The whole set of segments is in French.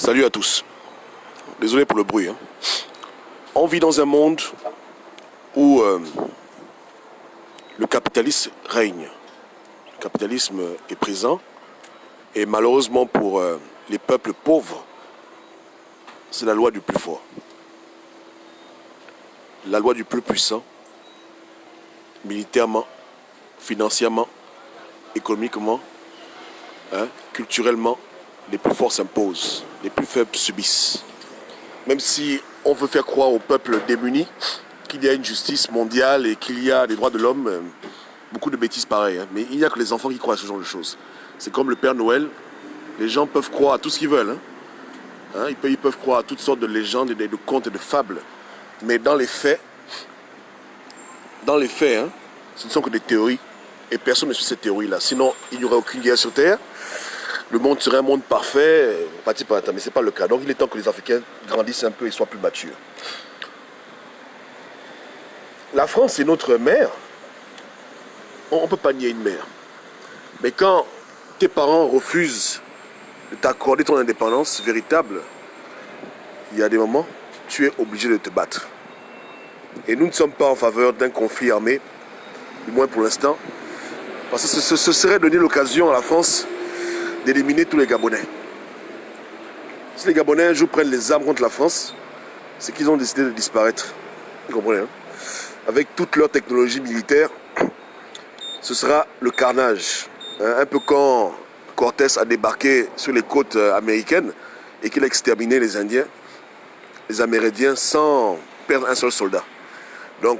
Salut à tous. Désolé pour le bruit. On vit dans un monde où le capitalisme règne. Le capitalisme est présent et malheureusement pour les peuples pauvres, c'est la loi du plus fort. La loi du plus puissant, militairement, financièrement, économiquement, culturellement, les plus forts s'imposent, les plus faibles subissent. Même si on veut faire croire au peuple démuni qu'il y a une justice mondiale et qu'il y a des droits de l'homme, beaucoup de bêtises pareilles. Mais il n'y a que les enfants qui croient à ce genre de choses. C'est comme le Père Noël, les gens peuvent croire à tout ce qu'ils veulent. Ils peuvent croire à toutes sortes de légendes, de contes et de fables. Mais dans les faits, ce ne sont que des théories. Et personne ne suit ces théories-là. Sinon, il n'y aurait aucune guerre sur Terre. Le monde serait un monde parfait. Mais ce n'est pas le cas. Donc il est temps que les Africains grandissent un peu et soient plus matures. La France est notre mère. On ne peut pas nier une mère. Mais quand tes parents refusent de t'accorder ton indépendance véritable, il y a des moments, tu es obligé de te battre. Et nous ne sommes pas en faveur d'un conflit armé, du moins pour l'instant, parce que ce serait donner l'occasion à la France d'éliminer tous les Gabonais. Si les Gabonais un jour prennent les armes contre la France, c'est qu'ils ont décidé de disparaître. Vous comprenez, Avec toute leur technologie militaire, ce sera le carnage. Un peu quand Cortés a débarqué sur les côtes américaines et qu'il a exterminé les Indiens, les Amérindiens, sans perdre un seul soldat. Donc,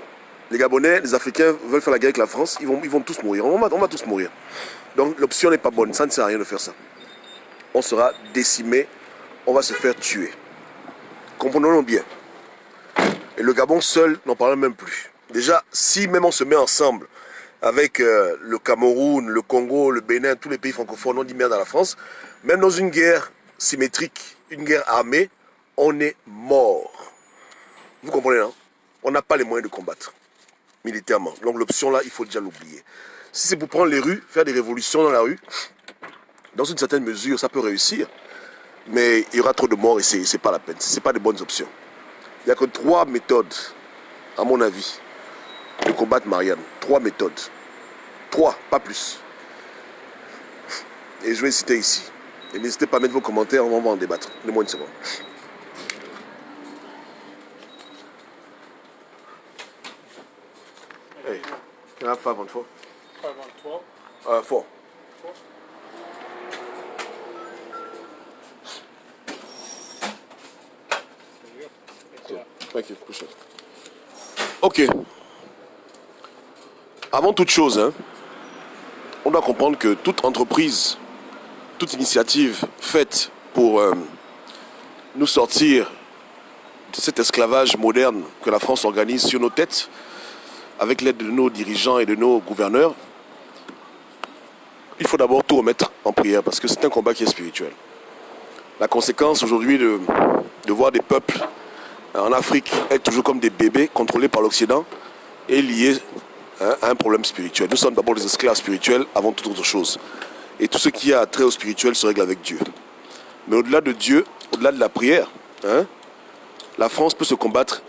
les Gabonais, les Africains veulent faire la guerre avec la France, ils vont tous mourir. On va tous mourir. Donc, l'option n'est pas bonne. Ça ne sert à rien de faire ça. On sera décimé, on va se faire tuer. Comprenons-le bien. Et le Gabon seul n'en parle même plus. Déjà, si même on se met ensemble avec le Cameroun, le Congo, le Bénin, tous les pays francophones, on dit merde à la France, même dans une guerre symétrique, une guerre armée, on est mort. Vous comprenez, non? On n'a pas les moyens de combattre militairement. Donc l'option là, il faut déjà l'oublier. Si c'est pour prendre les rues, faire des révolutions dans la rue, dans une certaine mesure, ça peut réussir. Mais il y aura trop de morts et c'est pas la peine. Ce n'est pas de bonnes options. Il n'y a que 3 méthodes, à mon avis, de combattre Mariam. 3 méthodes. 3, pas plus. Et je vais les citer ici. Et n'hésitez pas à mettre vos commentaires, on va en débattre. Donnez-moi une seconde. Hey, can I have 5 on 4? 5 on 12? 4. 4? Thank you. Ok. Avant toute chose, on doit comprendre que toute entreprise, toute initiative faite pour nous sortir de cet esclavage moderne que la France organise sur nos têtes, avec l'aide de nos dirigeants et de nos gouverneurs, il faut d'abord tout remettre en prière parce que c'est un combat qui est spirituel. La conséquence aujourd'hui de voir des peuples en Afrique être toujours comme des bébés contrôlés par l'Occident est liée à un problème spirituel. Nous sommes d'abord des esclaves spirituels avant toute autre chose. Et tout ce qui a trait au spirituel se règle avec Dieu. Mais au-delà de Dieu, au-delà de la prière, la France peut se combattre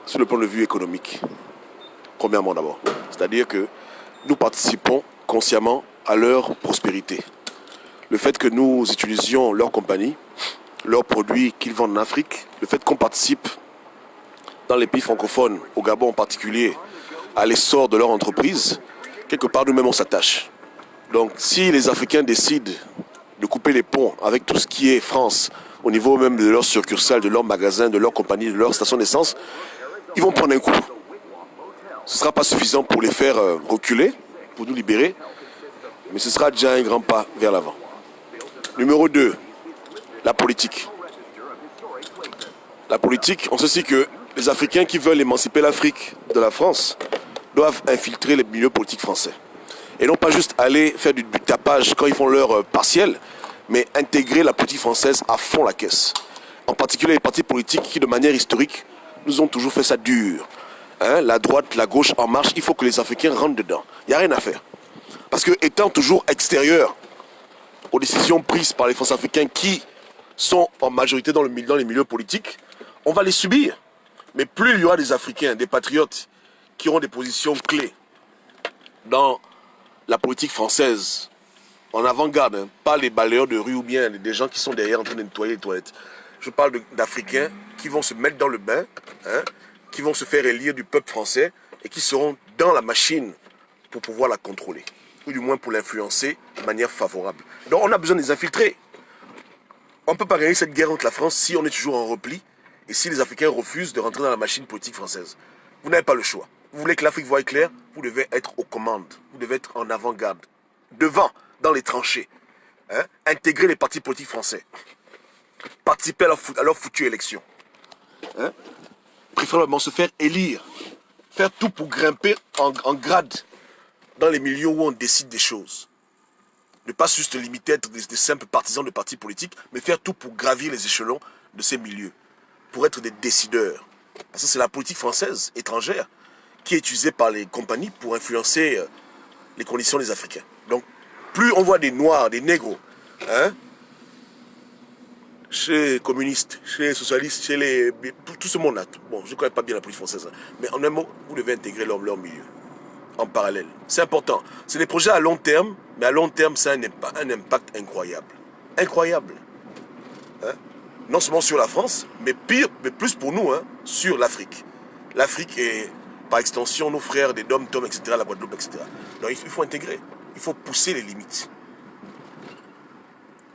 sur le plan de vue économique. Premièrement d'abord. C'est-à-dire que nous participons consciemment à leur prospérité. Le fait que nous utilisions leurs compagnies, leurs produits qu'ils vendent en Afrique, le fait qu'on participe dans les pays francophones, au Gabon en particulier, à l'essor de leur entreprise, quelque part nous-mêmes on s'attache. Donc si les Africains décident de couper les ponts avec tout ce qui est France, au niveau même de leurs succursales, de leurs magasins, de leurs compagnies, de leurs stations d'essence, ils vont prendre un coup. Ce ne sera pas suffisant pour les faire reculer, pour nous libérer, mais ce sera déjà un grand pas vers l'avant. Numéro 2, la politique. La politique, on sait aussi que les Africains qui veulent émanciper l'Afrique de la France doivent infiltrer les milieux politiques français. Et non pas juste aller faire du tapage quand ils font leur partiel, mais intégrer la politique française à fond la caisse. En particulier les partis politiques qui, de manière historique, nous ont toujours fait ça dur. La droite, la gauche en marche, il faut que les Africains rentrent dedans. Il n'y a rien à faire. Parce que étant toujours extérieurs aux décisions prises par les Français africains qui sont en majorité dans les milieux politiques, on va les subir. Mais plus il y aura des Africains, des patriotes, qui auront des positions clés dans la politique française, en avant-garde, hein, pas les balayeurs de rue ou bien des gens qui sont derrière en train de nettoyer les toilettes. Je parle d'Africains qui vont se mettre dans le bain, hein, qui vont se faire élire du peuple français et qui seront dans la machine pour pouvoir la contrôler, ou du moins pour l'influencer de manière favorable. Donc on a besoin de les infiltrer. On ne peut pas gagner cette guerre contre la France si on est toujours en repli et si les Africains refusent de rentrer dans la machine politique française. Vous n'avez pas le choix. Vous voulez que l'Afrique voie clair, vous devez être aux commandes, vous devez être en avant-garde, devant, dans les tranchées, hein, intégrer les partis politiques français, participer à leur foutue élection, hein, préférablement se faire élire, faire tout pour grimper en grade dans les milieux où on décide des choses. Ne pas juste limiter à être des simples partisans de partis politiques, mais faire tout pour gravir les échelons de ces milieux, pour être des décideurs. Parce que c'est la politique française, étrangère, qui est utilisée par les compagnies pour influencer les conditions des Africains. Donc, plus on voit des Noirs, des Négros, hein, chez les communistes, chez les socialistes, chez tout ce monde-là. Bon, je ne connais pas bien la politique française, hein, mais en un mot, vous devez intégrer leur milieu en parallèle. C'est important. C'est des projets à long terme, mais à long terme, ça a un impact incroyable. Incroyable. Hein? Non seulement sur la France, mais pire, mais plus pour nous, hein, sur l'Afrique. L'Afrique est, par extension, nos frères des Dom-Tom, etc., la Guadeloupe, etc. Donc il faut intégrer. Il faut pousser les limites.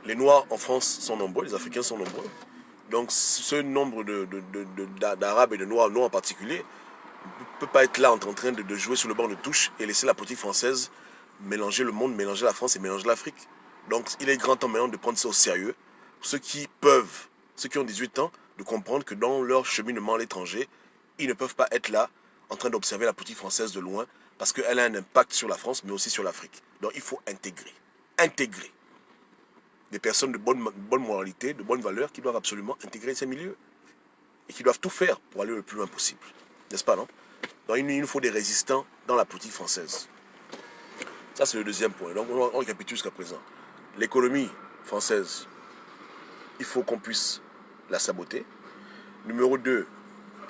Les Noirs en France sont nombreux, les Africains sont nombreux. Donc ce nombre d'Arabes et de Noirs en particulier ne peut pas être là en train de jouer sur le banc de touche et laisser la politique française mélanger le monde, mélanger la France et mélanger l'Afrique. Donc il est grand temps maintenant de prendre ça au sérieux. Ceux qui peuvent, ceux qui ont 18 ans, de comprendre que dans leur cheminement à l'étranger, ils ne peuvent pas être là en train d'observer la politique française de loin parce qu'elle a un impact sur la France mais aussi sur l'Afrique. Donc il faut intégrer. Intégrer. Des personnes de bonne moralité, de bonne valeur qui doivent absolument intégrer ces milieux et qui doivent tout faire pour aller le plus loin possible. N'est-ce pas, non? Donc il nous faut des résistants dans la politique française. Ça, c'est le deuxième point. Donc on récapitule jusqu'à présent. L'économie française, il faut qu'on puisse la saboter. Numéro 2,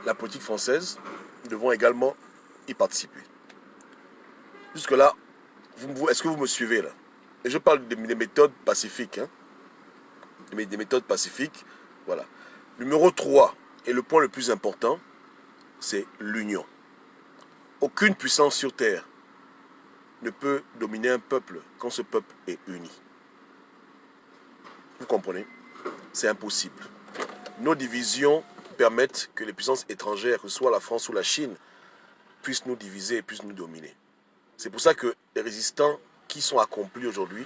la politique française, nous devons également y participer. Jusque-là, est-ce que vous me suivez là? Et je parle des méthodes pacifiques. Hein? Des méthodes pacifiques. Voilà. Numéro 3, et le point le plus important, c'est l'union. Aucune puissance sur Terre ne peut dominer un peuple quand ce peuple est uni. Vous comprenez? C'est impossible. Nos divisions permettent que les puissances étrangères, que ce soit la France ou la Chine, puissent nous diviser et puissent nous dominer. C'est pour ça que les résistants qui sont accomplis aujourd'hui,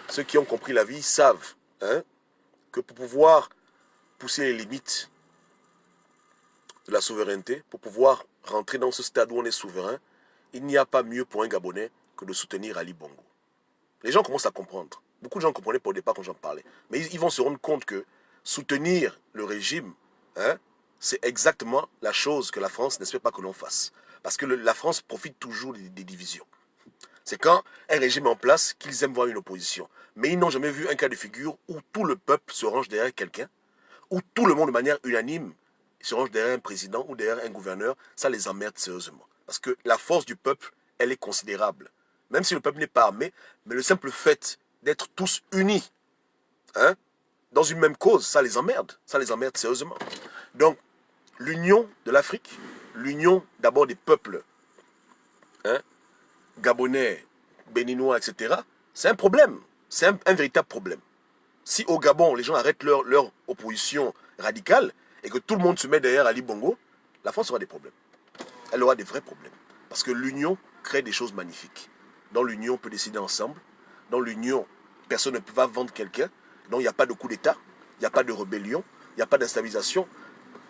ceux qui ont compris la vie, savent, hein, que pour pouvoir pousser les limites de la souveraineté, pour pouvoir rentrer dans ce stade où on est souverain, il n'y a pas mieux pour un Gabonais que de soutenir Ali Bongo. Les gens commencent à comprendre. Beaucoup de gens ne comprenaient pas au départ quand j'en parlais. Mais ils vont se rendre compte que soutenir le régime, hein, c'est exactement la chose que la France n'espère pas que l'on fasse. Parce que la France profite toujours des divisions. C'est quand un régime est en place qu'ils aiment voir une opposition. Mais ils n'ont jamais vu un cas de figure où tout le peuple se range derrière quelqu'un, où tout le monde de manière unanime se range derrière un président ou derrière un gouverneur. Ça les emmerde sérieusement. Parce que la force du peuple, elle est considérable. Même si le peuple n'est pas armé, mais le simple fait d'être tous unis, hein, dans une même cause, ça les emmerde. Ça les emmerde sérieusement. Donc, l'union de l'Afrique, l'union d'abord des peuples, hein, Gabonais, Béninois, etc., c'est un problème. C'est un véritable problème. Si au Gabon, les gens arrêtent leur opposition radicale et que tout le monde se met derrière Ali Bongo, la France aura des problèmes. Elle aura des vrais problèmes. Parce que l'union crée des choses magnifiques. Dans l'union, on peut décider ensemble. Dans l'union, personne ne peut pas vendre quelqu'un. Donc il n'y a pas de coup d'État, il n'y a pas de rébellion, il n'y a pas d'instabilisation.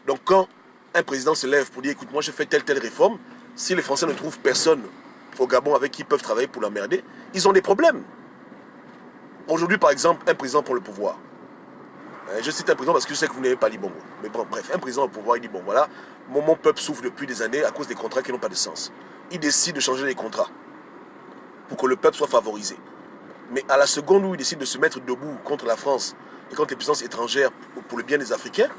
Donc quand un président se lève pour dire, écoute, moi je fais telle réforme, si les Français ne trouvent personne au Gabon avec qui ils peuvent travailler pour l'emmerder, ils ont des problèmes. Aujourd'hui, par exemple, un président prend le pouvoir. Je cite un président parce que je sais que vous n'avez pas dit Bongo. Mais bon, bref, un président au pouvoir, il dit, bon voilà, mon peuple souffre depuis des années à cause des contrats qui n'ont pas de sens. Il décide de changer les contrats pour que le peuple soit favorisé. Mais à la seconde où il décide de se mettre debout contre la France et contre les puissances étrangères pour le bien des Africains,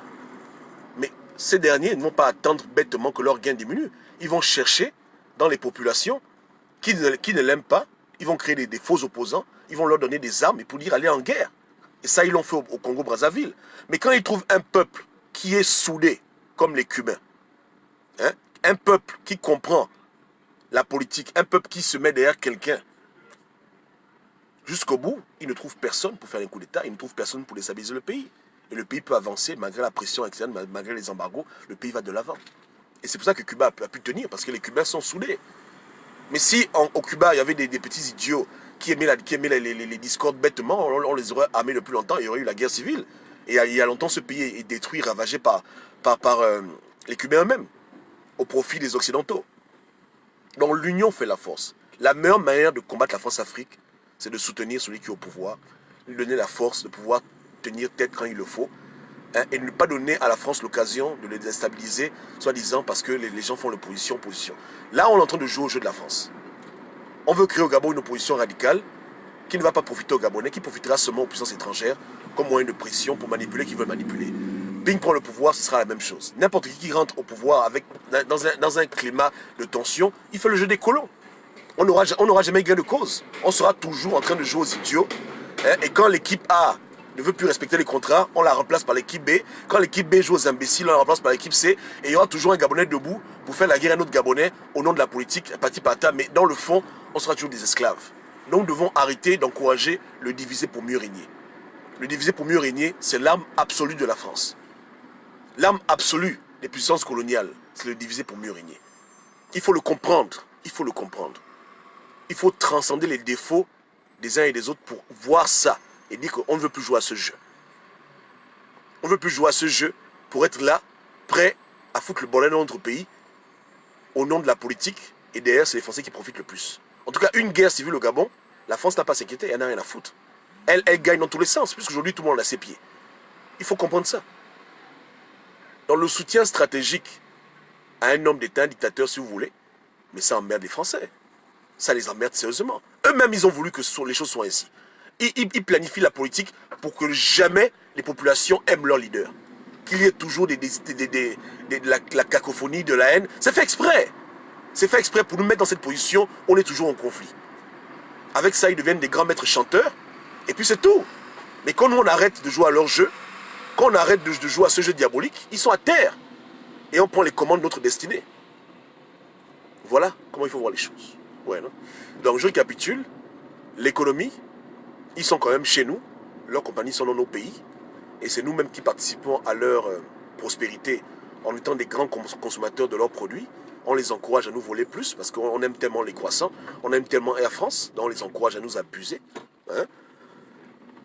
mais ces derniers ne vont pas attendre bêtement que leur gain diminue. Ils vont chercher dans les populations qui ne l'aiment pas, ils vont créer des faux opposants, ils vont leur donner des armes et pour dire aller en guerre. Et ça, ils l'ont fait au Congo-Brazzaville. Mais quand ils trouvent un peuple qui est soudé, comme les Cubains, hein, un peuple qui comprend la politique, un peuple qui se met derrière quelqu'un, jusqu'au bout, ils ne trouvent personne pour faire un coup d'État, ils ne trouvent personne pour déstabiliser le pays. Et le pays peut avancer malgré la pression externe, malgré les embargos, le pays va de l'avant. Et c'est pour ça que Cuba a pu tenir, parce que les Cubains sont soudés. Mais si au Cuba, il y avait des petits idiots qui aimaient les discordes bêtement, on les aurait armés depuis longtemps, il y aurait eu la guerre civile. Et il y a longtemps, ce pays est détruit, ravagé par les Cubains eux-mêmes, au profit des Occidentaux. Donc l'union fait la force. La meilleure manière de combattre la France-Afrique, c'est de soutenir celui qui est au pouvoir, lui donner la force de pouvoir tenir tête quand il le faut, hein, et ne pas donner à la France l'occasion de les déstabiliser, soi-disant parce que les gens font l'opposition. Là, on est en train de jouer au jeu de la France. On veut créer au Gabon une opposition radicale qui ne va pas profiter aux Gabonais, qui profitera seulement aux puissances étrangères comme moyen de pression pour manipuler qui veulent manipuler. Bing prend le pouvoir, ce sera la même chose. N'importe qui rentre au pouvoir dans un climat de tension, il fait le jeu des colons. On n'aura jamais gain de cause. On sera toujours en train de jouer aux idiots. Hein, et quand l'équipe A ne veut plus respecter les contrats, on la remplace par l'équipe B. Quand l'équipe B joue aux imbéciles, on la remplace par l'équipe C. Et il y aura toujours un Gabonais debout pour faire la guerre à un autre Gabonais au nom de la politique, parti parta. Mais dans le fond, on sera toujours des esclaves. Donc nous devons arrêter d'encourager le diviser pour mieux régner. Le diviser pour mieux régner, c'est l'arme absolue de la France. L'arme absolue des puissances coloniales, c'est le diviser pour mieux régner. Il faut le comprendre. Il faut le comprendre. Il faut transcender les défauts des uns et des autres pour voir ça et dire qu'on ne veut plus jouer à ce jeu. On ne veut plus jouer à ce jeu pour être là, prêt à foutre le bordel dans notre pays au nom de la politique. Et derrière, c'est les Français qui profitent le plus. En tout cas, une guerre civile au Gabon, la France n'a pas à s'inquiéter, elle n'a rien à foutre. Elle gagne dans tous les sens, puisqu'aujourd'hui, tout le monde a ses pieds. Il faut comprendre ça. Dans le soutien stratégique à un homme d'État, un dictateur, si vous voulez, mais ça emmerde les Français. Ça les emmerde sérieusement. Eux-mêmes, ils ont voulu que les choses soient ainsi. Ils planifient la politique pour que jamais les populations aiment leur leader. Qu'il y ait toujours la cacophonie, de la haine. C'est fait exprès. C'est fait exprès pour nous mettre dans cette position où on est toujours en conflit. Avec ça, ils deviennent des grands maîtres chanteurs. Et puis c'est tout. Mais quand nous, on arrête de jouer à leur jeu, quand on arrête de jouer à ce jeu diabolique, ils sont à terre. Et on prend les commandes de notre destinée. Voilà comment il faut voir les choses. Ouais, non? Donc je récapitule, l'économie, ils sont quand même chez nous, leurs compagnies sont dans nos pays, et c'est nous-mêmes qui participons à leur prospérité en étant des grands consommateurs de leurs produits. On les encourage à nous voler plus, parce qu'on aime tellement les croissants, on aime tellement Air France, donc on les encourage à nous abuser. Hein?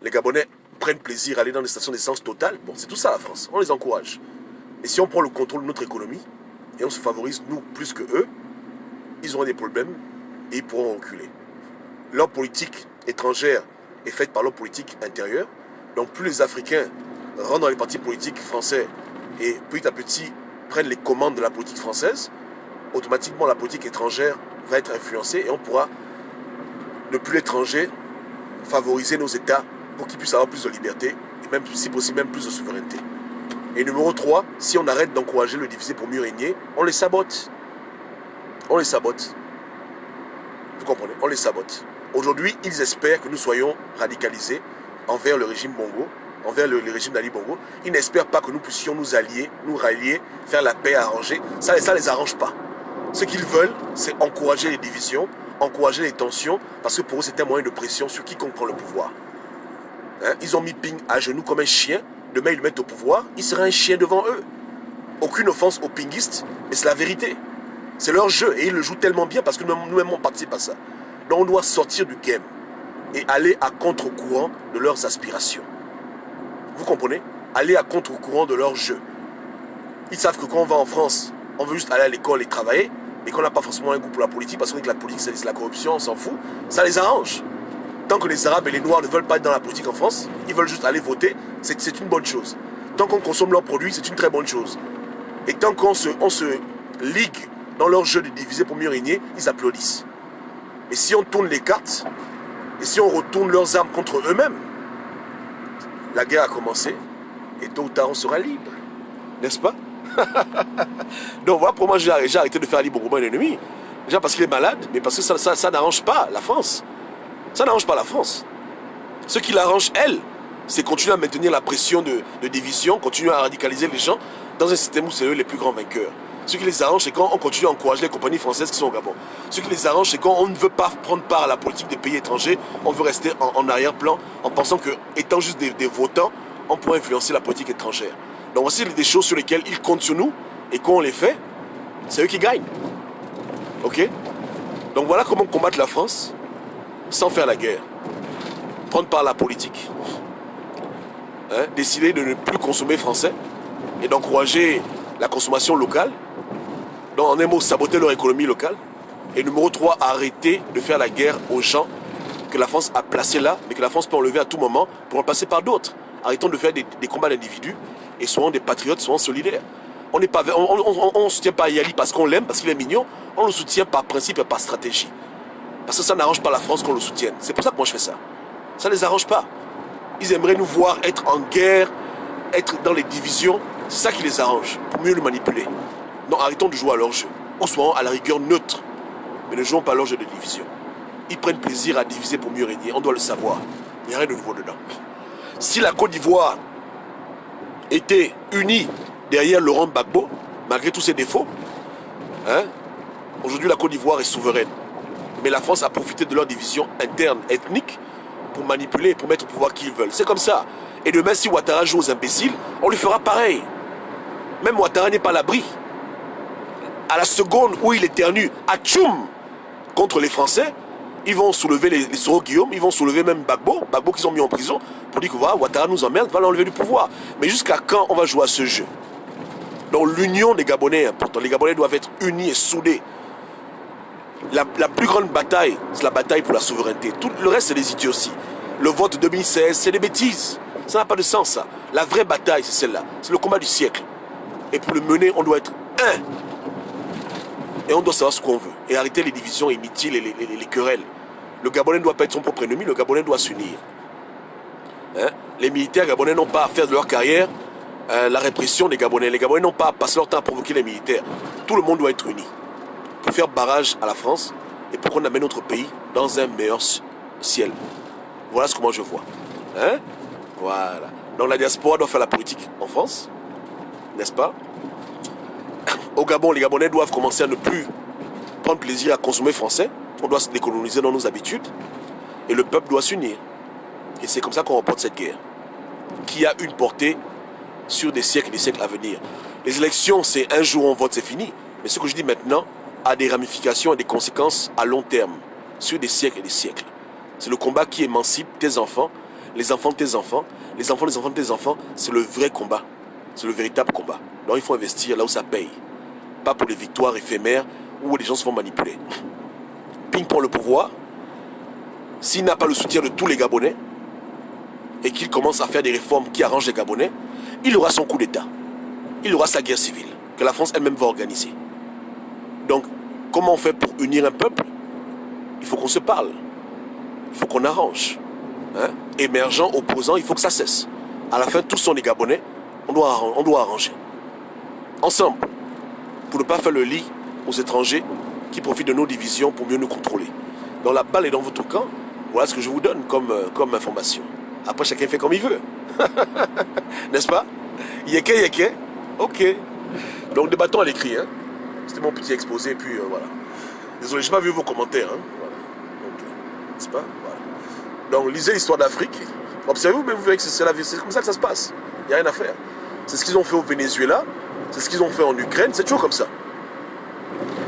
Les Gabonais prennent plaisir à aller dans des stations d'essence Total, bon c'est tout ça la France, on les encourage. Et si on prend le contrôle de notre économie, et on se favorise nous plus que eux, ils auront des problèmes, et ils pourront reculer. Leur politique étrangère est faite par leur politique intérieure. Donc plus les Africains rentrent dans les partis politiques français et petit à petit prennent les commandes de la politique française, automatiquement la politique étrangère va être influencée et on pourra, depuis l'étranger, favoriser nos États pour qu'ils puissent avoir plus de liberté et même, si possible, même plus de souveraineté. Et numéro 3, si on arrête d'encourager le diviser pour mieux régner, on les sabote. On les sabote. Vous comprenez? On les sabote. Aujourd'hui, ils espèrent que nous soyons radicalisés envers le régime Bongo, envers le régime d'Ali Bongo. Ils n'espèrent pas que nous puissions nous allier, nous rallier, faire la paix, arranger. Ça les arrange pas. Ce qu'ils veulent, c'est encourager les divisions, encourager les tensions, parce que pour eux, c'est un moyen de pression sur quiconque prend le pouvoir. Hein? Ils ont mis Ping à genoux comme un chien. Demain, ils le mettent au pouvoir. Il sera un chien devant eux. Aucune offense aux pinguistes, mais c'est la vérité. C'est leur jeu et ils le jouent tellement bien parce que nous-mêmes on participe à ça. Donc on doit sortir du game et aller à contre-courant de leurs aspirations. Vous comprenez? Aller à contre-courant de leur jeu. Ils savent que quand on va en France, on veut juste aller à l'école et travailler, mais qu'on n'a pas forcément un goût pour la politique parce qu'on dit que la politique c'est la corruption, on s'en fout. Ça les arrange. Tant que les Arabes et les Noirs ne veulent pas être dans la politique en France, ils veulent juste aller voter, c'est une bonne chose. Tant qu'on consomme leurs produits, c'est une très bonne chose. Et tant qu'on se ligue dans leur jeu de diviser pour mieux régner, ils applaudissent. Mais si on tourne les cartes, et si on retourne leurs armes contre eux-mêmes, la guerre a commencé, et tôt ou tard, on sera libre. N'est-ce pas? Donc voilà pour moi, j'ai arrêté de faire Ali Bongo un ennemi. Déjà parce qu'il est malade, mais parce que ça n'arrange pas la France. Ça n'arrange pas la France. Ce qui l'arrange, elle, c'est continuer à maintenir la pression de division, continuer à radicaliser les gens dans un système où c'est eux les plus grands vainqueurs. Ce qui les arrange, c'est quand on continue à encourager les compagnies françaises qui sont au Gabon. Ce qui les arrange, c'est quand on ne veut pas prendre part à la politique des pays étrangers, on veut rester en arrière-plan en pensant que, étant juste des votants, on pourrait influencer la politique étrangère. Donc voici des choses sur lesquelles ils comptent sur nous, et quand on les fait, c'est eux qui gagnent. Ok? Donc voilà comment combattre la France sans faire la guerre. Prendre part à la politique, hein, décider de ne plus consommer français et d'encourager la consommation locale. Donc en un mot, saboter leur économie locale. Et numéro 3, arrêter de faire la guerre aux gens que la France a placés là, mais que la France peut enlever à tout moment pour en passer par d'autres. Arrêtons de faire des combats d'individus et soyons des patriotes, soyons solidaires. On ne soutient pas Yali parce qu'on l'aime, parce qu'il est mignon. On le soutient par principe et par stratégie. Parce que ça n'arrange pas la France qu'on le soutienne. C'est pour ça que moi je fais ça. Ça ne les arrange pas. Ils aimeraient nous voir être en guerre, être dans les divisions. C'est ça qui les arrange, pour mieux nous manipuler. Non, arrêtons de jouer à leur jeu. Ou soyons à la rigueur neutre. Mais ne jouons pas à leur jeu de division. Ils prennent plaisir à diviser pour mieux régner. On doit le savoir. Il n'y a rien de nouveau dedans. Si la Côte d'Ivoire était unie derrière Laurent Gbagbo, malgré tous ses défauts, hein, aujourd'hui la Côte d'Ivoire est souveraine. Mais la France a profité de leur division interne, ethnique, pour manipuler et pour mettre au pouvoir qui ils veulent. C'est comme ça. Et demain, si Ouattara joue aux imbéciles, on lui fera pareil. Même Ouattara n'est pas à l'abri. À la seconde où il éternue à Tchoum contre les Français, ils vont soulever les Soro Guillaume, ils vont soulever même Gbagbo qu'ils ont mis en prison, pour dire que voilà, Ouattara nous emmerde, va l'enlever du pouvoir. Mais jusqu'à quand on va jouer à ce jeu? Donc l'union des Gabonais est importante. Les Gabonais doivent être unis et soudés. La plus grande bataille, c'est la bataille pour la souveraineté. Tout le reste, c'est des idioties. Le vote 2016, c'est des bêtises. Ça n'a pas de sens, ça. La vraie bataille, c'est celle-là. C'est le combat du siècle. Et pour le mener, on doit être un. Et on doit savoir ce qu'on veut. Et arrêter les divisions inutiles et les querelles. Le Gabonais ne doit pas être son propre ennemi, le Gabonais doit s'unir. Hein? Les militaires gabonais n'ont pas à faire de leur carrière la répression des Gabonais. Les Gabonais n'ont pas à passer leur temps à provoquer les militaires. Tout le monde doit être uni. Pour faire barrage à la France et pour qu'on amène notre pays dans un meilleur ciel. Voilà ce que moi je vois. Hein? Voilà. Donc la diaspora doit faire la politique en France, n'est-ce pas? Au Gabon, les Gabonais doivent commencer à ne plus prendre plaisir à consommer français. On doit se décoloniser dans nos habitudes. Et le peuple doit s'unir. Et c'est comme ça qu'on remporte cette guerre, qui a une portée sur des siècles et des siècles à venir. Les élections, c'est un jour on vote, c'est fini. Mais ce que je dis maintenant a des ramifications et des conséquences à long terme, sur des siècles et des siècles. C'est le combat qui émancipe tes enfants, les enfants de tes enfants, les enfants des enfants de tes enfants. C'est le vrai combat. C'est le véritable combat. Donc il faut investir là où ça paye. Pas pour des victoires éphémères où les gens se font manipuler. Ping prend le pouvoir. S'il n'a pas le soutien de tous les Gabonais et qu'il commence à faire des réformes qui arrangent les Gabonais, il aura son coup d'État. Il aura sa guerre civile que la France elle-même va organiser. Donc, comment on fait pour unir un peuple? Il faut qu'on se parle. Il faut qu'on arrange. Hein? Émergents, opposants, il faut que ça cesse. À la fin, tous sont des Gabonais. On doit arranger. Ensemble. Pour ne pas faire le lit aux étrangers qui profitent de nos divisions pour mieux nous contrôler. Donc la balle est dans votre camp. Voilà ce que je vous donne comme information. Après, chacun fait comme il veut. N'est-ce pas? Yeke. Ok. Donc débattons à l'écrit. Hein? C'était mon petit exposé, puis voilà. Désolé, je n'ai pas vu vos commentaires. Hein? Voilà. Okay. N'est-ce pas? Voilà. Donc, lisez l'histoire d'Afrique. Observez-vous, mais vous verrez que c'est comme ça que ça se passe. Il n'y a rien à faire. C'est ce qu'ils ont fait au Venezuela. C'est ce qu'ils ont fait en Ukraine. C'est toujours comme ça.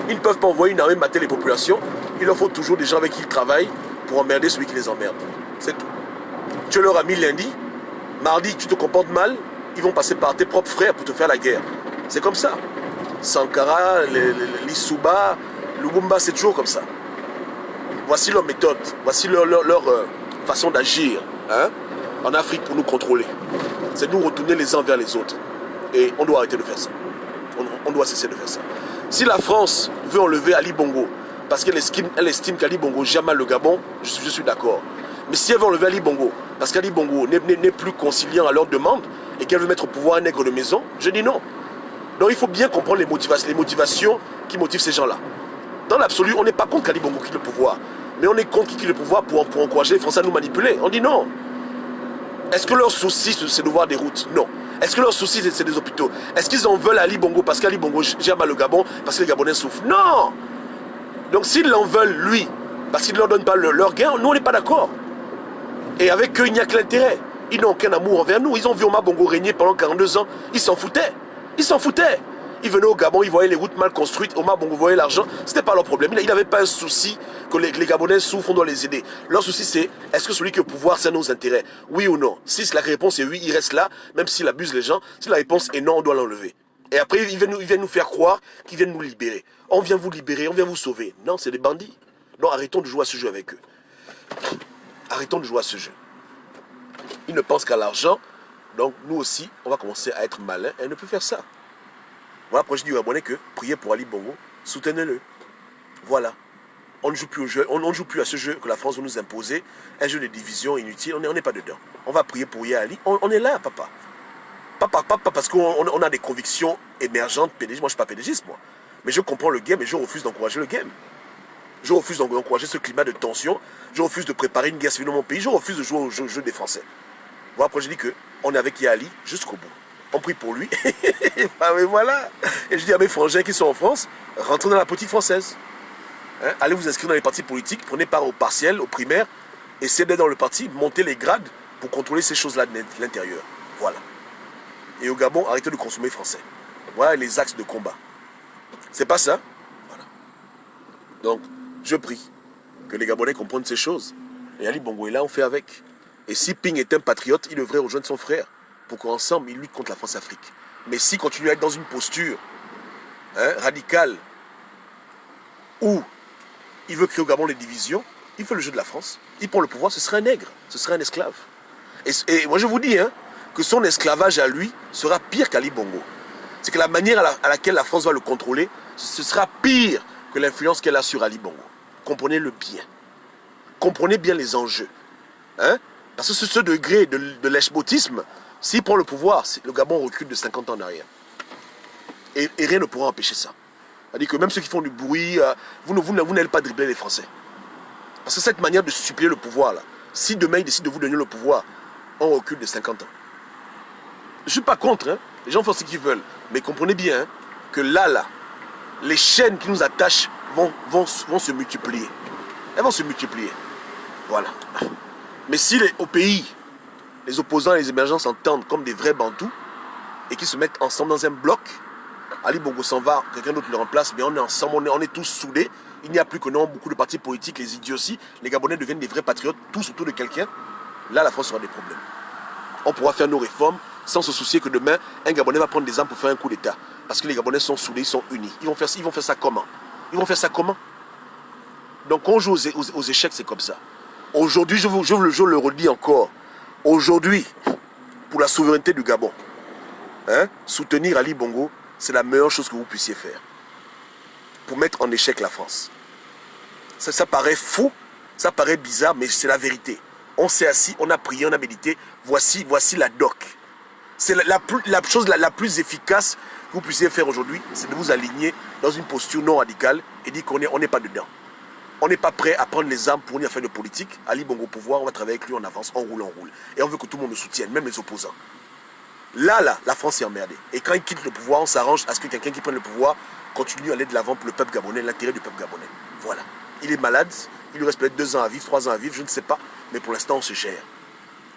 Ils ne peuvent pas envoyer une armée mater les populations. Il leur faut toujours des gens avec qui ils travaillent pour emmerder celui qui les emmerde. C'est tout. Tu es leur ami lundi. Mardi, tu te comportes mal. Ils vont passer par tes propres frères pour te faire la guerre. C'est comme ça. Sankara, Lissouba, Lubumba, c'est toujours comme ça. Voici leur méthode, voici leur façon d'agir hein, en Afrique pour nous contrôler. C'est nous retourner les uns vers les autres. Et on doit arrêter de faire ça. On doit cesser de faire ça. Si la France veut enlever Ali Bongo, parce qu'elle estime qu'Ali Bongo gère mal le Gabon, je suis d'accord. Mais si elle veut enlever Ali Bongo, parce qu'Ali Bongo n'est plus conciliant à leur demande et qu'elle veut mettre au pouvoir un nègre de maison, je dis non. Donc il faut bien comprendre les motivations qui motivent ces gens-là. Dans l'absolu, on n'est pas contre qu'Ali Bongo quitte le pouvoir, mais on est contre qu'il quitte le pouvoir pour encourager les Français à nous manipuler. On dit non. Est-ce que leur souci, c'est de voir des routes? Non. Est-ce que leur souci, c'est des hôpitaux? Est-ce qu'ils en veulent à Ali Bongo parce qu'Ali Bongo gère mal le Gabon, parce que les Gabonais souffrent? Non. Donc s'ils l'en veulent, lui, parce qu'ils ne leur donnent pas leur gain, nous, on n'est pas d'accord. Et avec eux, il n'y a que l'intérêt. Ils n'ont aucun amour envers nous. Ils ont vu Omar Bongo régner pendant 42 ans. Ils s'en foutaient. Ils s'en foutaient. Ils venaient au Gabon, ils voyaient les routes mal construites. Omar Bongo voyait l'argent. Ce n'était pas leur problème. Il n'avait pas un souci que les Gabonais souffrent, on doit les aider. Leur souci, c'est est-ce que celui qui est au pouvoir, c'est nos intérêts? Oui ou non? Si la réponse est oui, il reste là, même s'il abuse les gens. Si la réponse est non, on doit l'enlever. Et après, ils viennent nous faire croire qu'ils viennent nous libérer. On vient vous libérer, on vient vous sauver. Non, c'est des bandits. Non, arrêtons de jouer à ce jeu avec eux. Arrêtons de jouer à ce jeu. Ils ne pensent qu'à l'argent. Donc, nous aussi, on va commencer à être malins et ne plus faire ça. Voilà pourquoi je dis aux Gabonais que priez pour Ali Bongo, soutenez-le. Voilà. On ne joue plus au jeu, on ne joue plus à ce jeu que la France veut nous imposer, un jeu de division inutile, on n'est pas dedans. On va prier pour Ali, on est là, papa. Papa, parce qu'on a des convictions émergentes, PDG. Moi, je ne suis pas PDGiste, moi. Mais je comprends le game et je refuse d'encourager le game. Je refuse d'encourager ce climat de tension. Je refuse de préparer une guerre civile dans mon pays. Je refuse de jouer au jeu des Français. Voilà pourquoi je dis qu'on est avec Ali jusqu'au bout. On prie pour lui. Ah mais voilà. Et je dis à mes frangins qui sont en France, rentrez dans la politique française. Hein? Allez vous inscrire dans les partis politiques, prenez part aux partiels, aux primaires, essayez d'être dans le parti, montez les grades pour contrôler ces choses-là de l'intérieur. Voilà. Et au Gabon, arrêtez de consommer français. Voilà les axes de combat. C'est pas ça. Voilà. Donc, je prie que les Gabonais comprennent ces choses. Et Ali Bongo est là, on fait avec. Et si Ping est un patriote, il devrait rejoindre son frère pour qu'ensemble, ils luttent contre la France-Afrique. Mais s'il continue à être dans une posture radicale où il veut créer au Gabon les divisions, il fait le jeu de la France, il prend le pouvoir, ce serait un nègre, ce serait un esclave. Et moi je vous dis que son esclavage à lui sera pire qu'Ali Bongo. C'est que la manière à laquelle la France va le contrôler, ce sera pire que l'influence qu'elle a sur Ali Bongo. Comprenez-le bien. Comprenez bien les enjeux. Parce que ce degré de lèche-botisme, s'il prend le pouvoir, le Gabon recule de 50 ans en arrière. Et rien ne pourra empêcher ça. C'est-à-dire que même ceux qui font du bruit, vous n'allez pas dribbler les Français. Parce que cette manière de suppléer le pouvoir, là, si demain ils décident de vous donner le pouvoir, on recule de 50 ans. Je ne suis pas contre, les gens font ce qu'ils veulent. Mais comprenez bien que là, les chaînes qui nous attachent vont se multiplier. Elles vont se multiplier. Voilà. Mais si au pays, les opposants et les émergents s'entendent comme des vrais bantous et qu'ils se mettent ensemble dans un bloc, Ali Bongo s'en va, quelqu'un d'autre le remplace, mais on est ensemble, on est tous soudés. Il n'y a plus que non, beaucoup de partis politiques, les idioties. Les Gabonais deviennent des vrais patriotes, tous autour de quelqu'un. Là, la France aura des problèmes. On pourra faire nos réformes sans se soucier que demain, un Gabonais va prendre des armes pour faire un coup d'État. Parce que les Gabonais sont soudés, ils sont unis. Ils vont faire ça comment? Ils vont faire ça comment? Donc, quand on joue aux échecs, c'est comme ça. Aujourd'hui, je le redis encore. Aujourd'hui, pour la souveraineté du Gabon, soutenir Ali Bongo, c'est la meilleure chose que vous puissiez faire. Pour mettre en échec la France. Ça paraît fou, ça paraît bizarre, mais c'est la vérité. On s'est assis, on a prié, on a médité. Voici la doc. C'est la chose la plus efficace que vous puissiez faire aujourd'hui, c'est de vous aligner dans une posture non radicale et dire qu'on n'est pas dedans. On n'est pas prêt à prendre les armes pour une affaire de politique. Ali Bongo au pouvoir, on va travailler avec lui, on avance, on roule. Et on veut que tout le monde le soutienne, même les opposants. Là, la France est emmerdée. Et quand il quitte le pouvoir, on s'arrange à ce que quelqu'un qui prenne le pouvoir continue à aller de l'avant pour le peuple gabonais, l'intérêt du peuple gabonais. Voilà. Il est malade, il lui reste peut-être 2 ans à vivre, 3 ans à vivre, je ne sais pas. Mais pour l'instant, on se gère.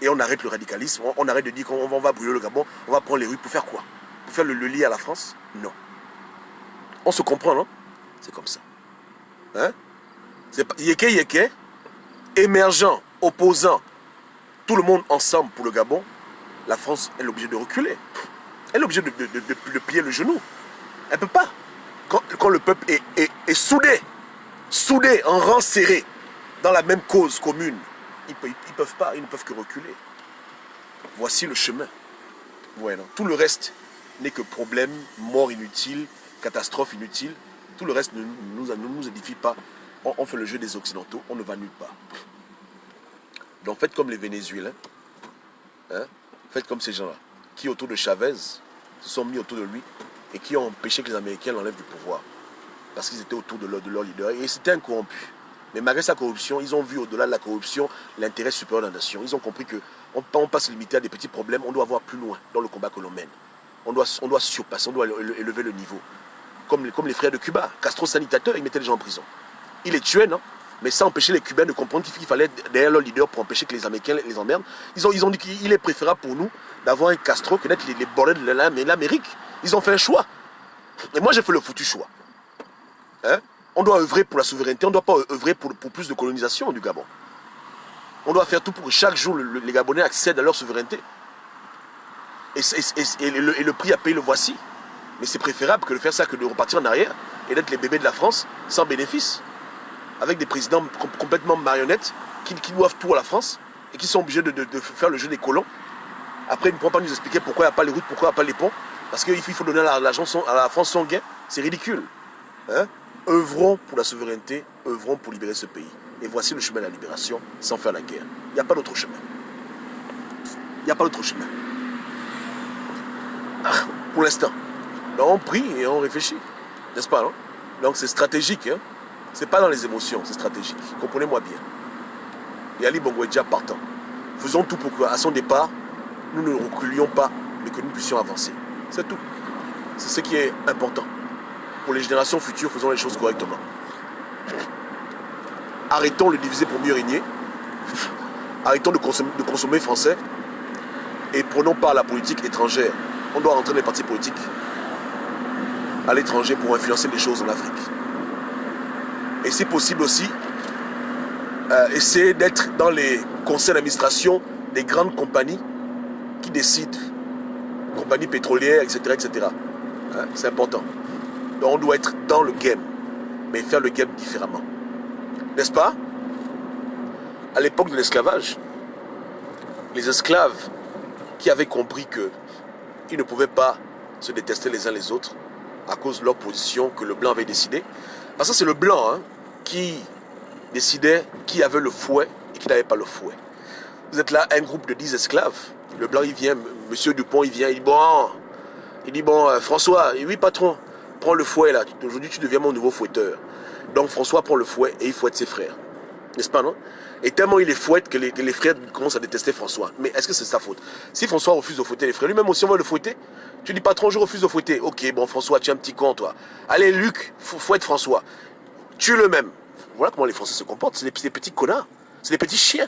Et on arrête le radicalisme, on arrête de dire qu'on va brûler le Gabon, on va prendre les rues pour faire quoi? Pour faire le lit à la France? Non. On se comprend, non? C'est comme ça. C'est pas yéké, émergent, opposant, tout le monde ensemble pour le Gabon, la France, elle est obligée de reculer. Elle est obligée de plier le genou. Elle ne peut pas. Quand le peuple est soudé, en rang serré, dans la même cause commune, ils ne peuvent pas, ils ne peuvent que reculer. Voici le chemin. Voilà. Tout le reste n'est que problème, mort inutile, catastrophe inutile. Tout le reste ne nous édifie pas. On fait le jeu des Occidentaux, on ne va nulle part. Donc faites comme les Vénézuéliens, hein? Faites comme ces gens-là, qui autour de Chavez se sont mis autour de lui et qui ont empêché que les Américains l'enlèvent du pouvoir. Parce qu'ils étaient autour de leur leader et c'était un corrompu. Mais malgré sa corruption, ils ont vu au-delà de la corruption l'intérêt supérieur de la nation. Ils ont compris qu'on ne peut pas se limiter à des petits problèmes, on doit voir plus loin dans le combat que l'on mène. On doit surpasser, on doit élever le niveau. Comme les frères de Cuba. Castro, sanitateur, il mettait les gens en prison. Il les tuait, non? Mais ça empêchait les Cubains de comprendre qu'il fallait derrière leur leader pour empêcher que les Américains les emmerdent. Ils ont dit qu'il est préférable pour nous d'avoir un Castro que d'être les bordels de l'Amérique. Ils ont fait un choix. Et moi, j'ai fait le foutu choix. Hein? On doit œuvrer pour la souveraineté, on ne doit pas œuvrer pour plus de colonisation du Gabon. On doit faire tout pour que chaque jour les Gabonais accèdent à leur souveraineté. Et le prix à payer le voici. Mais c'est préférable que de faire ça que de repartir en arrière et d'être les bébés de la France sans bénéfice. Avec des présidents complètement marionnettes qui doivent tout à la France et qui sont obligés de faire le jeu des colons. Après, ils ne pourront pas nous expliquer pourquoi il n'y a pas les routes, pourquoi il n'y a pas les ponts. Parce qu'il faut donner à la France son gain. C'est ridicule. Hein? Œuvrons pour la souveraineté, œuvrons pour libérer ce pays. Et voici le chemin de la libération sans faire la guerre. Il n'y a pas d'autre chemin. Il n'y a pas d'autre chemin. Pour l'instant. On prie et on réfléchit. N'est-ce pas, non? Donc c'est stratégique. Hein? C'est pas dans les émotions, c'est stratégique. Comprenez-moi bien. Et Ali Bongo est déjà partant. Faisons tout pour qu'à son départ, nous ne reculions pas, mais que nous puissions avancer. C'est tout. C'est ce qui est important. Pour les générations futures, faisons les choses correctement. Arrêtons de diviser pour mieux régner. Arrêtons de consommer français. Et prenons part à la politique étrangère. On doit rentrer dans les partis politiques à l'étranger pour influencer les choses en Afrique. Et si possible aussi, essayer d'être dans les conseils d'administration des grandes compagnies qui décident, compagnies pétrolières, etc. etc. Hein, c'est important. Donc on doit être dans le game, mais faire le game différemment. N'est-ce pas? À l'époque de l'esclavage, les esclaves qui avaient compris qu'ils ne pouvaient pas se détester les uns les autres à cause de leur position que le blanc avait décidé. Parce que c'est le blanc hein, qui décidait qui avait le fouet et qui n'avait pas le fouet. Vous êtes là, un groupe de 10 esclaves. Le blanc, il vient, monsieur Dupont, il vient, il dit bon, François, oui patron, prends le fouet là, aujourd'hui tu deviens mon nouveau fouetteur. Donc François prend le fouet et il fouette ses frères. N'est-ce pas, non? Et tellement il est fouette que les frères commencent à détester François. Mais est-ce que c'est sa faute? Si François refuse de fouetter les frères, lui-même aussi on va le fouetter. Tu dis patron, je refuse de fouetter. Ok, bon François, tu es un petit con toi. Allez Luc, fouette François. Tue le même. Voilà comment les Français se comportent. C'est des petits connards. C'est des petits chiens.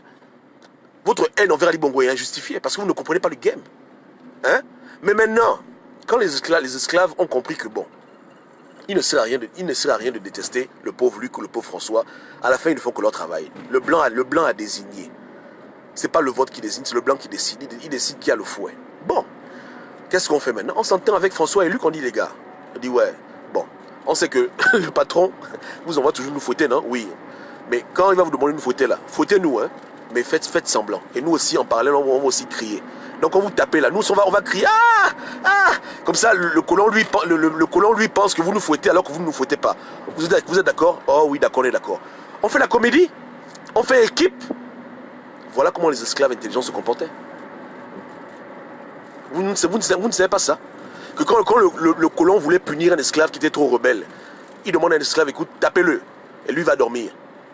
Votre haine envers Ali Bongo est injustifiée parce que vous ne comprenez pas le game. Hein? Mais maintenant, quand les esclaves ont compris que bon, il ne sert à rien de détester le pauvre Luc ou le pauvre François. À la fin, ils ne font que leur travail. Le blanc a désigné. Ce n'est pas le vote qui désigne, c'est le blanc qui décide. Il décide qui a le fouet. Bon, qu'est-ce qu'on fait maintenant? On s'entend avec François et Luc, on dit les gars. On dit ouais, bon, on sait que le patron vous envoie toujours nous fouetter, non? Oui. Mais quand il va vous demander de nous fouetter là, fouettez-nous, hein. Mais faites semblant. Et nous aussi, en parallèle, on va aussi crier. Donc on vous tapez là, nous on va crier ah ah comme ça le colon lui pense que vous nous fouettez alors que vous ne nous fouettez pas. Vous êtes d'accord? Oh oui d'accord, on est d'accord. On fait la comédie, on fait équipe. Voilà comment les esclaves intelligents se comportaient. Vous ne savez pas ça? Que quand le colon voulait punir un esclave qui était trop rebelle, il demande à un esclave écoute tapez-le et lui va dormir.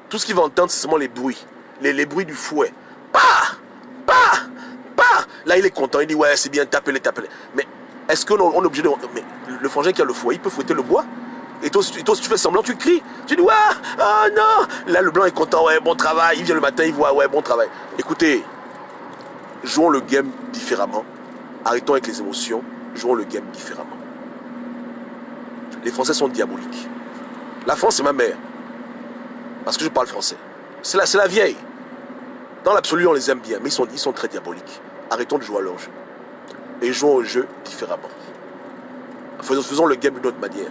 Tout ce qu'il va entendre c'est seulement les bruits, les bruits du fouet. Bah bah. Là, il est content, il dit ouais, c'est bien, tapez-les. Mais est-ce qu'on est obligé de. Mais le frangin qui a le fouet, il peut fouetter le bois. Et toi, si tu fais semblant, tu cries. Tu dis ouais, ah non. Là, le blanc est content, ouais, bon travail. Il vient le matin, il voit, ouais, bon travail. Écoutez, jouons le game différemment. Arrêtons avec les émotions, jouons le game différemment. Les Français sont diaboliques. La France, c'est ma mère. Parce que je parle français. C'est la vieille. Dans l'absolu, on les aime bien, mais ils sont très diaboliques. Arrêtons de jouer à leur jeu. Et jouons au jeu différemment. Faisons le game d'une autre manière.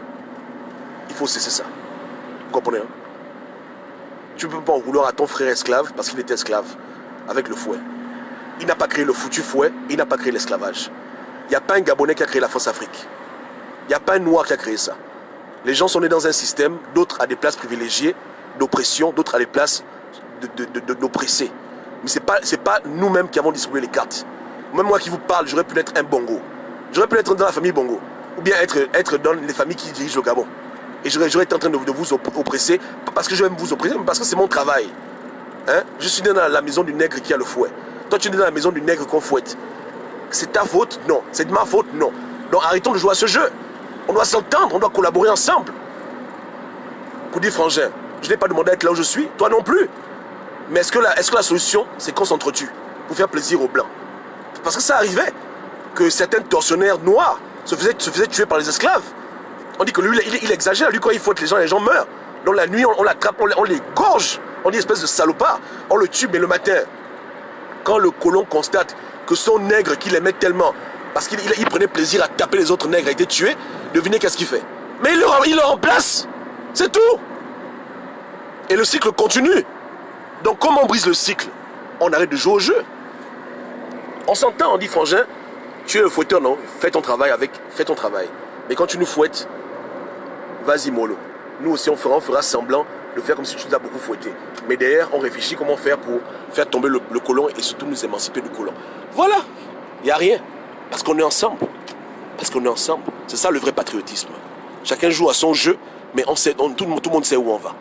Il faut cesser ça. Vous comprenez, hein? Tu ne peux pas en vouloir à ton frère esclave parce qu'il était esclave avec le fouet. Il n'a pas créé le foutu fouet, il n'a pas créé l'esclavage. Il n'y a pas un Gabonais qui a créé la France-Afrique. Il n'y a pas un Noir qui a créé ça. Les gens sont nés dans un système, d'autres à des places privilégiées, d'oppression, d'autres à des places d'oppressés. Mais c'est pas nous-mêmes qui avons distribué les cartes. Même moi qui vous parle, j'aurais pu être un Bongo. J'aurais pu être dans la famille Bongo. Ou bien être dans les familles qui dirigent le Gabon. Et j'aurais été en train de vous oppresser, pas parce que je vais vous oppresser, mais parce que c'est mon travail. Hein? Je suis né dans la maison du nègre qui a le fouet. Toi, tu es né dans la maison du nègre qu'on fouette. C'est ta faute? Non. C'est de ma faute? Non. Donc arrêtons de jouer à ce jeu. On doit s'entendre, on doit collaborer ensemble. Pour dire, frangin, je n'ai pas demandé à être là où je suis, toi non plus. Mais est-ce que la solution, c'est qu'on s'entretue pour faire plaisir aux Blancs? Parce que ça arrivait que certains tortionnaires noirs se faisaient tuer par les esclaves. On dit que lui, il exagère. Lui, quand il fouette les gens meurent. Donc la nuit, on l'attrape, on les gorge. On dit espèce de salopard. On le tue, mais le matin, quand le colon constate que son nègre qu'il aimait tellement, parce qu'il prenait plaisir à taper les autres nègres, a été tué, devinez qu'est-ce qu'il fait? Mais il le remplace. C'est tout. Et le cycle continue. Donc comme on brise le cycle, on arrête de jouer au jeu. On s'entend, on dit, frangin, tu es le fouetteur, non? Fais ton travail. Mais quand tu nous fouettes, vas-y mollo. Nous aussi on fera semblant de faire comme si tu nous as beaucoup fouetté. Mais derrière, on réfléchit comment faire pour faire tomber le colon et surtout nous émanciper du colon. Voilà. Il n'y a rien. Parce qu'on est ensemble. C'est ça le vrai patriotisme. Chacun joue à son jeu, mais tout le monde sait où on va.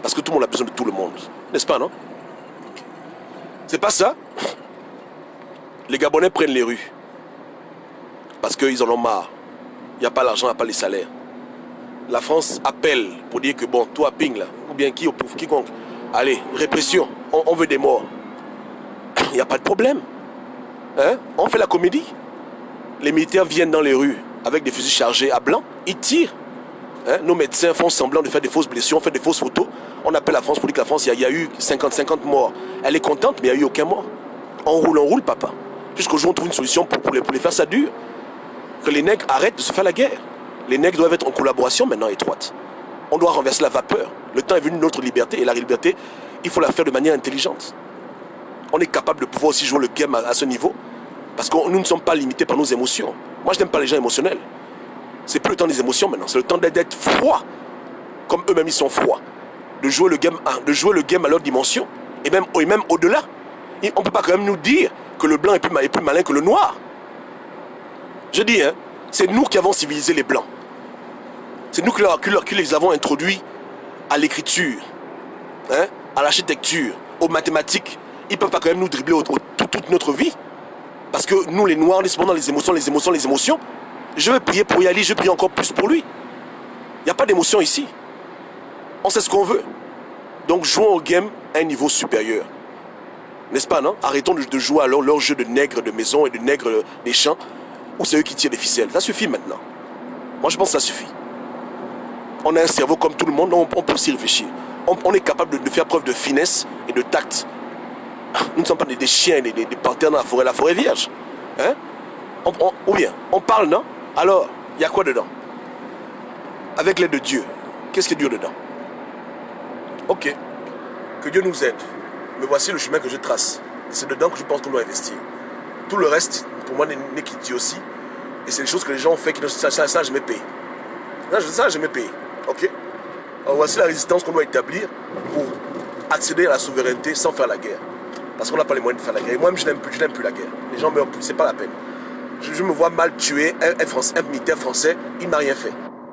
Parce que tout le monde a besoin de tout le monde. N'est-ce pas, non? C'est pas ça. Les Gabonais prennent les rues. Parce qu'ils en ont marre. Il n'y a pas l'argent, il n'y a pas les salaires. La France appelle pour dire que bon, toi Ping là, ou bien quiconque, allez, répression, on veut des morts. Il n'y a pas de problème. Hein? On fait la comédie. Les militaires viennent dans les rues avec des fusils chargés à blanc, ils tirent. Hein? Nos médecins font semblant de faire des fausses blessures, on fait des fausses photos. On appelle la France pour dire que la France, il y a eu 50 morts. Elle est contente, mais il n'y a eu aucun mort. On roule, papa. Jusqu'au jour où on trouve une solution pour les faire ça dur. Que les nègres arrêtent de se faire la guerre. Les nègres doivent être en collaboration maintenant étroite. On doit renverser la vapeur. Le temps est venu de notre liberté. Et la liberté, il faut la faire de manière intelligente. On est capable de pouvoir aussi jouer le game à ce niveau. Parce que nous ne sommes pas limités par nos émotions. Moi, je n'aime pas les gens émotionnels. C'est plus le temps des émotions maintenant. C'est le temps d'être froid. Comme eux-mêmes, ils sont froids. De jouer le game à leur dimension. Et même au-delà. On ne peut pas quand même nous dire que le blanc est plus malin que le noir. Je dis, hein, c'est nous qui avons civilisé les blancs. C'est nous qui les avons introduits à l'écriture, hein, à l'architecture, aux mathématiques. Ils ne peuvent pas quand même nous dribbler toute notre vie. Parce que nous, les noirs, on est souvent dans les émotions. Je vais prier pour Yali, je prie encore plus pour lui. Il n'y a pas d'émotion ici. On sait ce qu'on veut. Donc jouons au game à un niveau supérieur. N'est-ce pas, non? Arrêtons de jouer à leur jeu de nègres de maison et de nègres des champs, où c'est eux qui tirent les ficelles. Ça suffit maintenant. Moi, je pense que ça suffit. On a un cerveau comme tout le monde, on peut aussi réfléchir. On est capable de faire preuve de finesse et de tact. Nous ne sommes pas des chiens, des panthères dans la forêt vierge. Hein? Ou bien, on parle, non? Alors, il y a quoi dedans? Avec l'aide de Dieu, qu'est-ce qu'il y a dedans? Ok, que Dieu nous aide. Mais voici le chemin que je trace. Et c'est dedans que je pense qu'on doit investir. Tout le reste, pour moi, n'est qu'idiotie. Et c'est des choses que les gens ont fait qui ça je m'ai payé. Ça, je m'ai payé. Ok? Alors voici la résistance qu'on doit établir pour accéder à la souveraineté sans faire la guerre. Parce qu'on n'a pas les moyens de faire la guerre. Et moi-même, je n'aime plus la guerre. Les gens meurent plus, c'est pas la peine. Je me vois mal tuer un militaire français, il m'a rien fait.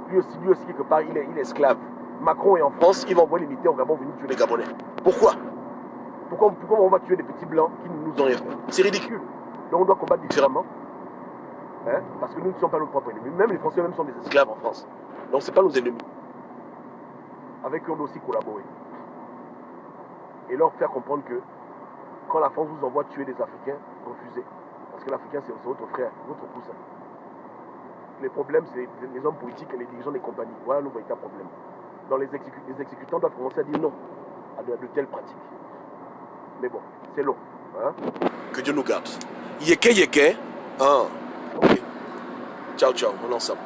Lui aussi, quelque part, il est esclave. Macron est en France, il va envoyer les militaires au Gabon venir tuer les Gabonais. Pourquoi on va tuer des petits blancs qui ne nous ont rien fait? C'est ridicule. Donc on doit combattre différemment. Hein? Parce que nous ne sommes pas nos propres ennemis. Même les Français même sont des esclaves en France. Donc c'est pas nos ennemis. Avec eux, on doit aussi collaborer. Et leur faire comprendre que quand la France vous envoie tuer des Africains, refusez. Parce que l'Africain, c'est votre frère, votre cousin. Les problèmes, c'est les hommes politiques et les dirigeants des compagnies. Voilà nos véritables problèmes. Donc les exécutants doivent commencer à dire non à de telles pratiques. Mais bon, c'est long. Hein? Que Dieu nous garde. Yeke. Ah, ok. Ciao, on est ensemble.